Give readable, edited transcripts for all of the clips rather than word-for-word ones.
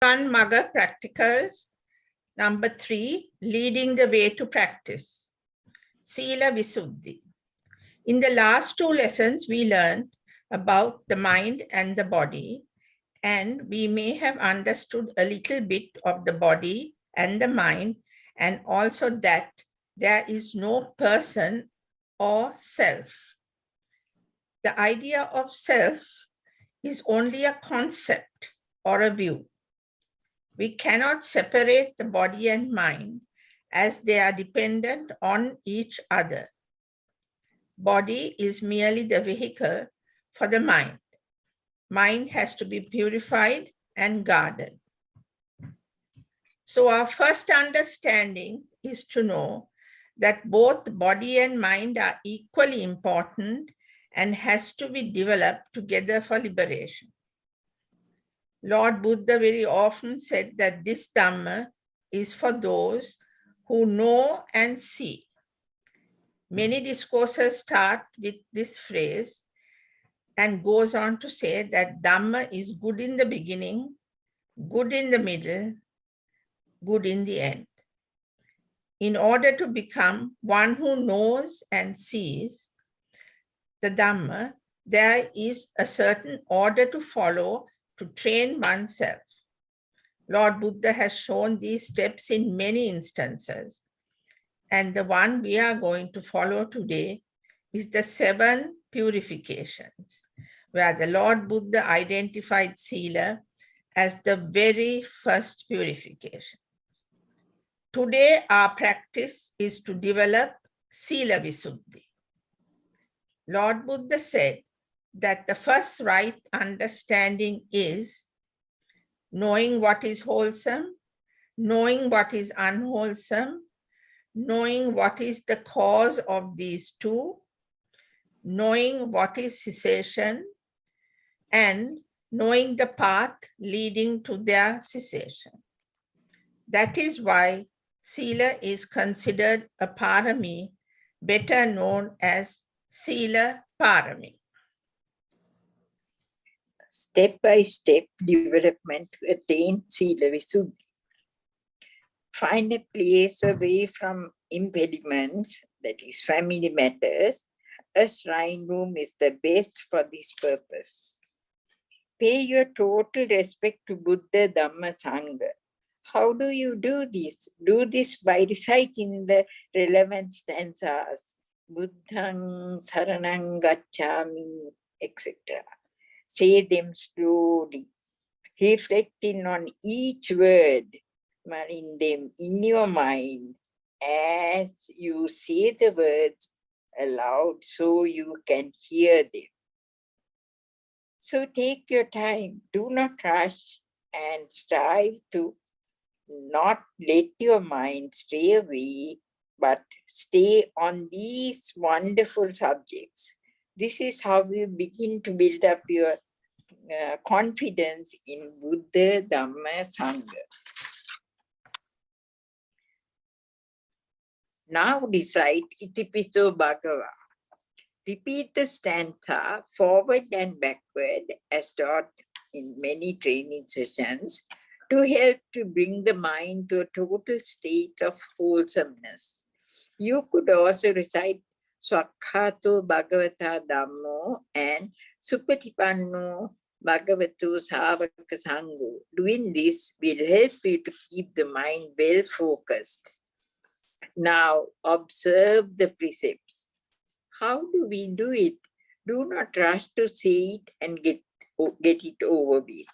Niwan Maga Practicals. Number 3, leading the way to practice. Sila Visuddhi. In the last 2 lessons, we learned about the mind and the body, and we may have understood a little bit of the body and the mind, and also that there is no person or self. The idea of self is only a concept or a view. We cannot separate the body and mind as they are dependent on each other. Body is merely the vehicle for the mind. Mind has to be purified and guarded. So our first understanding is to know that both body and mind are equally important and has to be developed together for liberation. Lord Buddha very often said that this Dhamma is for those who know and see. Many discourses start with this phrase and goes on to say that Dhamma is good in the beginning, good in the middle, good in the end. In order to become one who knows and sees the Dhamma, there is a certain order to follow to train oneself. Lord Buddha has shown these steps in many instances, and the one we are going to follow today is the 7 purifications, where the Lord Buddha identified Sila as the very first purification. Today, our practice is to develop Sila Visuddhi. Lord Buddha said that the first right understanding is knowing what is wholesome, knowing what is unwholesome, knowing what is the cause of these two, knowing what is cessation, and knowing the path leading to their cessation. That is why Sila is considered a parami, better known as Sila Parami. Step-by-step development to attain Sila Visuddhi. Find a place away from impediments, that is family matters. A shrine room is the best for this purpose. Pay your total respect to Buddha, Dhamma, Sangha. How do you do this? Do this by reciting the relevant stanzas. Buddhang saranang gacchami, etc. Say them slowly, reflecting on each word, marrying them in your mind as you say the words aloud so you can hear them. So take your time, do not rush, and strive to not let your mind stray away, but stay on these wonderful subjects. This is how you begin to build up your confidence in Buddha, Dhamma, Sangha. Now recite Itipiso Bhagava. Repeat the stanza forward and backward as taught in many training sessions to help to bring the mind to a total state of wholesomeness. You could also recite Swakhato Bhagavata Dhammo and Supatipanno Bhagavato Savaka Sangho. Doing this will help you to keep the mind well focused. Now observe the precepts. How do we do it? Do not rush to say it and get it over with.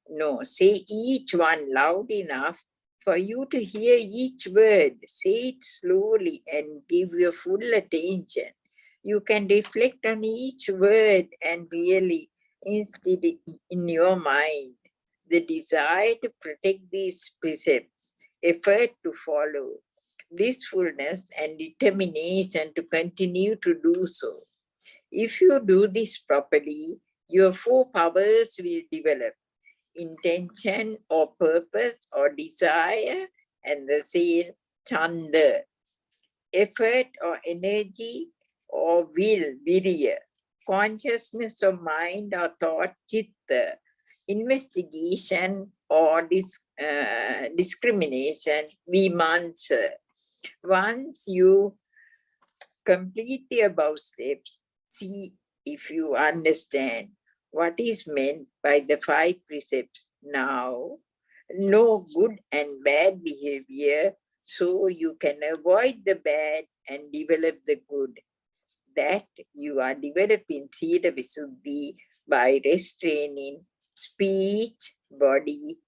No, say each one loud enough for you to hear each word. Say it slowly and give your full attention. You can reflect on each word and really instill it in your mind the desire to protect these precepts, effort to follow, blissfulness and determination to continue to do so. If you do this properly, your 4 powers will develop: intention or purpose or desire, and the same chanda, effort or energy or will, virya, consciousness of mind or thought, chitta, investigation or discrimination, vimansa. Once you complete the above steps, see if you understand what is meant by the 5 precepts now. Know good and bad behavior so you can avoid the bad and develop the good. That you are developing Sila Visuddhi by restraining speech, body,